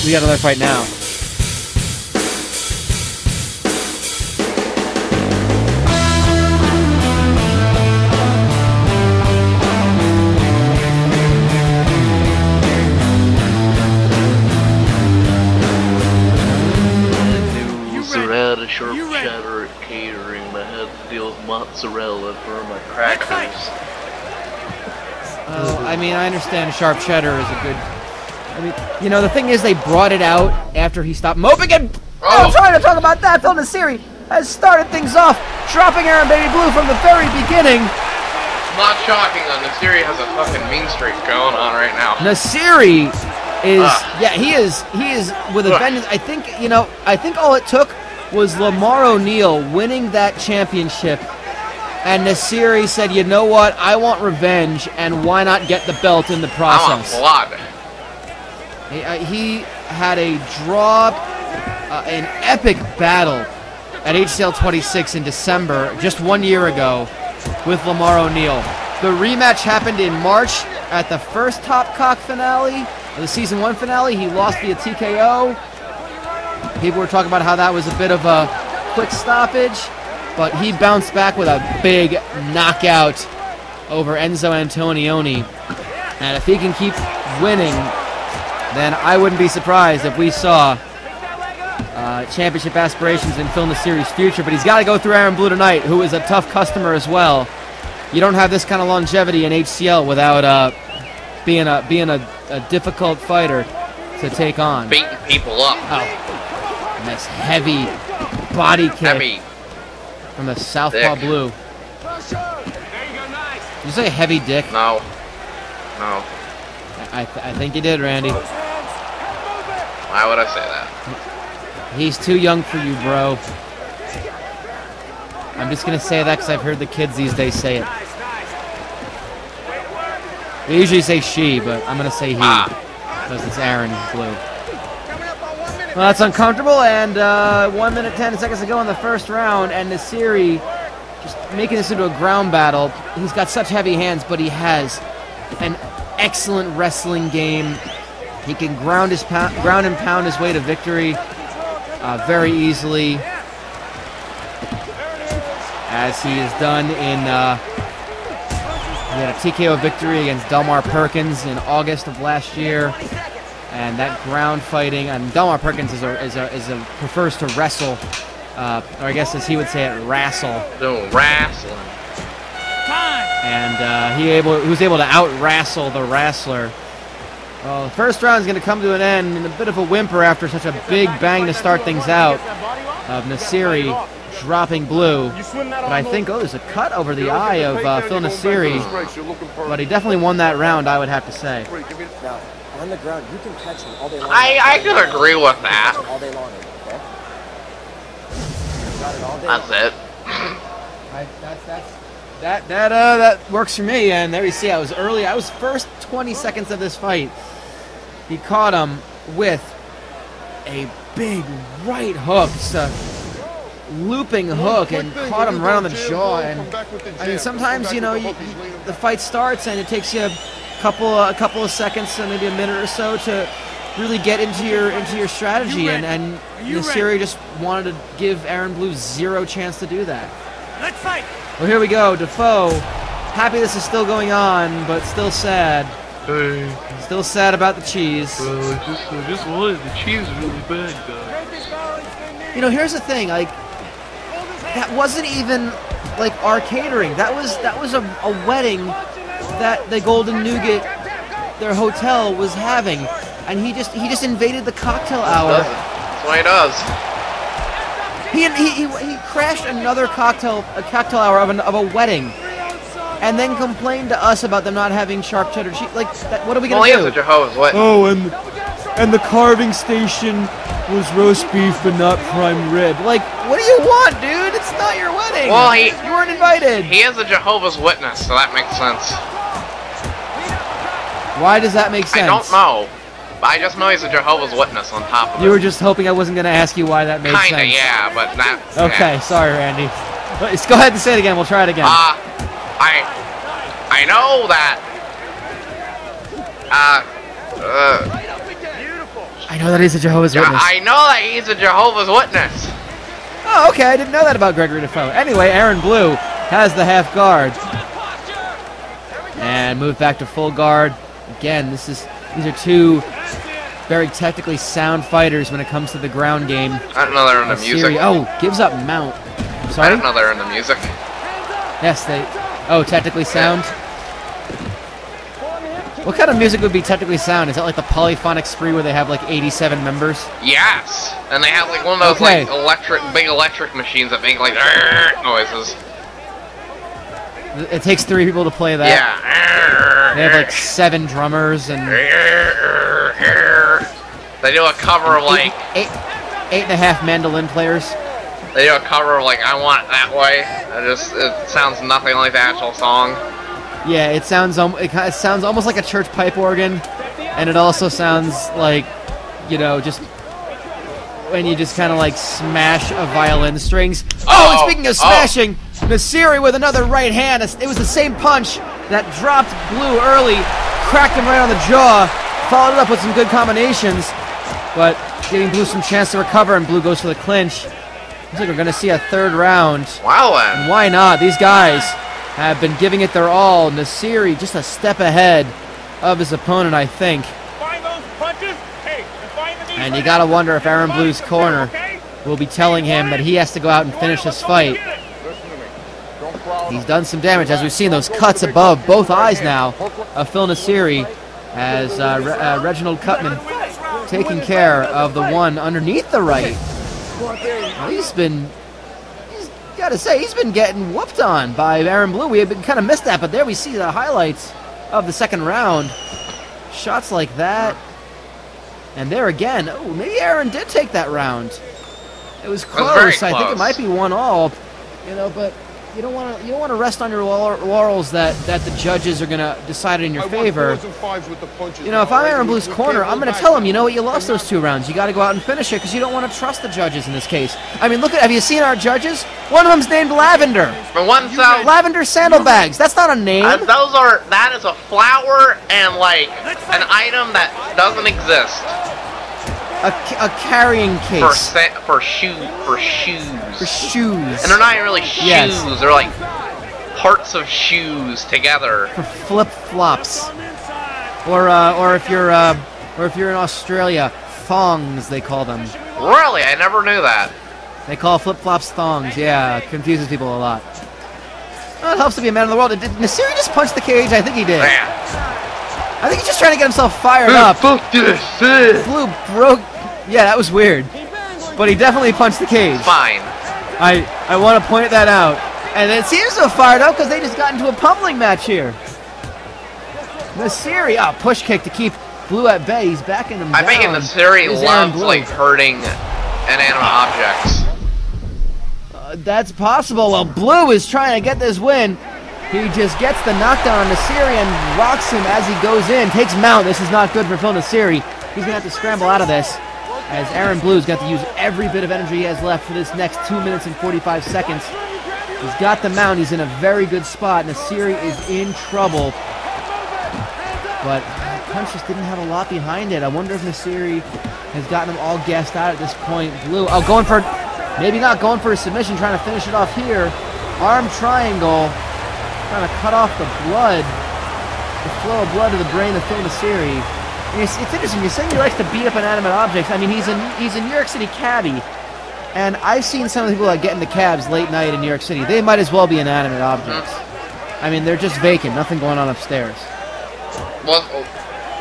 We got another fight now. Sharp cheddar at catering. I had to deal with mozzarella for my crackers. I mean, I understand sharp cheddar is a good... I mean, you know, the thing is they brought it out after he stopped moping and... Oh, I'm trying to talk about that. Phil Nasseri has started things off, dropping Aaron Baby Blue from the very beginning. Not shocking though, Nasseri has a fucking mean streak going on right now. Nasseri is... Yeah, he is with a vengeance. I think, you know, I think all it took was Lamar O'Neal winning that championship, and Nasseri said, you know what, I want revenge, and why not get the belt in the process? I want blood. He had a draw, an epic battle at HCL 26 in December, just 1 year ago, with Lamar O'Neal. The rematch happened in March at the first Top Cock finale, the Season 1 finale. He lost via TKO. People were talking about how that was a bit of a quick stoppage, but he bounced back with a big knockout over Enzo Antonioni. And if he can keep winning, then I wouldn't be surprised if we saw championship aspirations in Phil Nasseri's future. But he's got to go through Aaron Blue tonight, who is a tough customer as well. You don't have this kind of longevity in HCL without being a difficult fighter to take on. Beating people up. Oh. Nice heavy body kick from the Southpaw Blue. Did you say heavy dick? No. No. I think you did, Randy. Why would I say that? He's too young for you, bro. I'm just going to say that because I've heard the kids these days say it. They usually say she, but I'm going to say he. Because it's Aaron Blue. Well, that's uncomfortable, and 1 minute 10 seconds to go in the first round, and Nasseri just making this into a ground battle. He's got such heavy hands, but he has an excellent wrestling game. He can ground and pound his way to victory very easily, as he has done in he had a TKO victory against Delmar Perkins in August of last year. And that ground fighting, and Delmar Perkins prefers to wrestle, or I guess as he would say it, wrestle. No, wrestling. And he was able to out-wrestle the wrestler. Well, the first round is going to come to an end in a bit of a whimper after such a big bang to start things out of Nasseri dropping Blue. But I think, there's a cut over the eye of Phil Nasseri. But he definitely won that round, I would have to say. On the ground, you can catch him all day long. I can agree with that. All day long, okay? That's it. That works for me. And there you see, I was early. I was first 20 seconds of this fight. He caught him with a big right hook, just a looping hook, and caught him right on the jaw. And I mean, sometimes the fight starts and it takes you a couple of seconds, maybe a minute or so, to really get into your strategy, and Nasseri just wanted to give Aaron Blue zero chance to do that. Let's fight. Well, here we go. Defoe, happy this is still going on, but still sad. Hey. Still sad about the cheese. Well, I just wanted the cheese really bad, though. You know, here's the thing. Like, that wasn't even like our catering. That was a wedding that the Golden Nougat, their hotel, was having, and he just invaded the cocktail hour. That's what he does. He crashed another cocktail hour of a wedding, and then complained to us about them not having sharp cheddar cheese. Like, what are we gonna do? Well, he has a Jehovah's Witness. Oh, and the carving station was roast beef but not prime rib. Like, what do you want, dude? It's not your wedding. Well, you weren't invited. He is a Jehovah's Witness, so that makes sense. Why does that make sense? I don't know, but I just know he's a Jehovah's Witness on top of it. You were just hoping I wasn't going to ask you why that made sense. Kinda, yeah, but not... Okay, yeah. Sorry, Randy. Let's go ahead and say it again. We'll try it again. I know that... I know that he's a Jehovah's Witness. I know that he's a Jehovah's Witness. Oh, okay, I didn't know that about Gregory Defoe. Anyway, Aaron Blue has the half guard. And move back to full guard. Again, these are two very technically sound fighters when it comes to the ground game. I don't know they're in the music. Oh, gives up mount. Sorry? I don't know they're in the music. Yes, oh, technically sound? What kind of music would be technically sound? Is that like the Polyphonic Spree where they have like 87 members? Yes! And they have like one of those like big electric machines that make like noises. It takes 3 people to play that. Yeah. They have like 7 drummers and... They do a cover of like... 8.5 mandolin players. They do a cover of like I Want It That Way. It sounds nothing like the actual song. Yeah, it sounds almost like a church pipe organ, and it also sounds like, you know, just when you just kind of like smash a violin strings. Oh, and speaking of smashing, Nasseri with another right hand. It was the same punch that dropped Blue early, cracked him right on the jaw, followed it up with some good combinations, but giving Blue some chance to recover, and Blue goes for the clinch. Looks like we're going to see a 3rd round. Wow, then. And why not? These guys have been giving it their all. Nasseri just a step ahead of his opponent, I think. And you gotta wonder if Aaron Blue's corner will be telling him that he has to go out and finish this fight. He's done some damage, as we've seen those cuts above both eyes now of Phil Nasseri, as Reginald Cutman taking care of the one underneath the right. Well, he's been getting whooped on by Aaron Blue. We had kind of missed that, but there we see the highlights of the 2nd round. Shots like that. And there again. Oh, maybe Aaron did take that round. It was close. Very close. I think it might be 1-all. You know, but you don't want to rest on your laurels that the judges are going to decide it in your favor. You know, if I'm Aaron Blue's corner, I'm going to tell him, you know what, you lost those 2 rounds. You got to go out and finish it because you don't want to trust the judges in this case. I mean, have you seen our judges? One of them's named Lavender. But one's Lavender Sandalbags. That's not a name. That is a flower and like an item that doesn't exist. A carrying case. For shoes. For shoes. And they're not even really shoes. Yes. They're like parts of shoes together. For flip-flops. Or if you're in Australia, thongs they call them. Really? I never knew that. They call flip-flops thongs. Yeah, it confuses people a lot. Well, it helps to be a man of the world. Did Nasseri just punch the cage? I think he did. Yeah. I think he's just trying to get himself fired up. Blue broke. Yeah, that was weird. But he definitely punched the cage. Fine. I want to point that out. And it seems to have fired up because they just got into a pummeling match here. Nasseri, push kick to keep Blue at bay. He's backing him down. I think Nasseri loves like hurting inanimate objects. That's possible. Well, Blue is trying to get this win. He just gets the knockdown on Nasseri and rocks him as he goes in. Takes mount. This is not good for Phil Nasseri. He's going to have to scramble out of this, as Aaron Blue's got to use every bit of energy he has left for this next 2 minutes and 45 seconds. He's got the mount. He's in a very good spot. Nasseri is in trouble. But the punch just didn't have a lot behind it. I wonder if Nasseri has gotten him all gassed out at this point. Blue, going for, maybe not going for a submission, trying to finish it off here. Arm triangle. Trying to cut off the blood, the flow of blood to the brain of Phil Nasseri. It's interesting. You're saying he likes to beat up inanimate objects. I mean, he's a New York City cabbie, and I've seen some of the people that get into cabs late night in New York City. They might as well be inanimate objects. I mean, they're just vacant. Nothing going on upstairs. Well,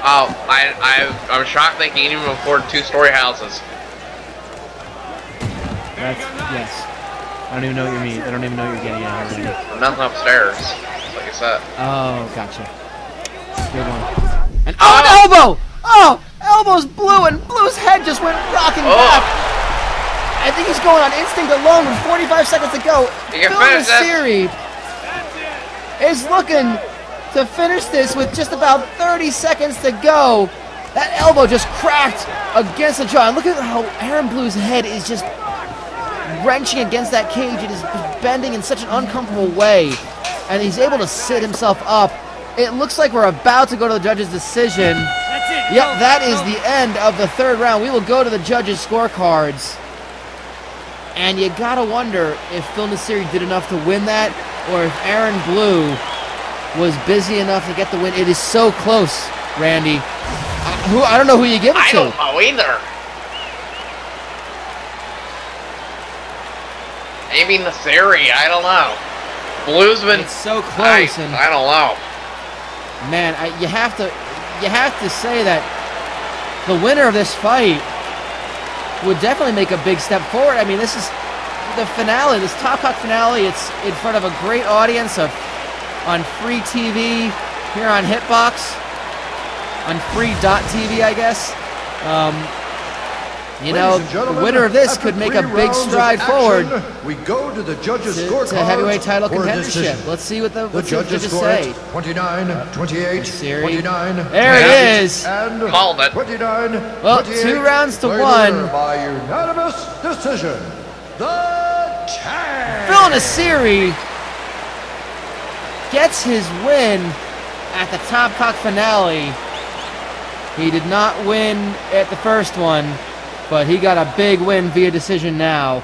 I'm shocked they can even afford 2-story houses. Yes. I don't even know what you mean. I don't even know what you're getting at here. Nothing upstairs, like I said. Oh, gotcha. Good one. And an elbow! Oh, elbow's Blue, and Blue's head just went rocking back. I think he's going on instinct alone with 45 seconds to go. Phil Nasseri is looking to finish this with just about 30 seconds to go. That elbow just cracked against the jaw. And look at how Aaron Blue's head is just wrenching against that cage. It is bending in such an uncomfortable way, and he's able to sit himself up. It looks like we're about to go to the judge's decision. Yep, that is the end of the third round. We will go to the judges' scorecards. And you gotta wonder if Phil Nasseri did enough to win that, or if Aaron Blue was busy enough to get the win. It is so close, Randy. I don't know who you give it to. I don't know either. Maybe Nasseri, I don't know. Blue's been... It's so close. I don't know. Man, you have to say that the winner of this fight would definitely make a big step forward. I mean, this is the finale, this Top Cock finale. It's in front of a great audience on free TV here on Hitbox, on free.tv, I guess. You know, the winner of this could make a big stride forward we go to the judges' to heavyweight title contendership. Let's see what the judges say. 29, 28, Nasseri. 29. There it is. And Called it. 29. Well, 28, 2 rounds to winner 1. By unanimous decision, the champ. Phil Nasseri gets his win at the Top Cock finale. He did not win at the first one, but he got a big win via decision now.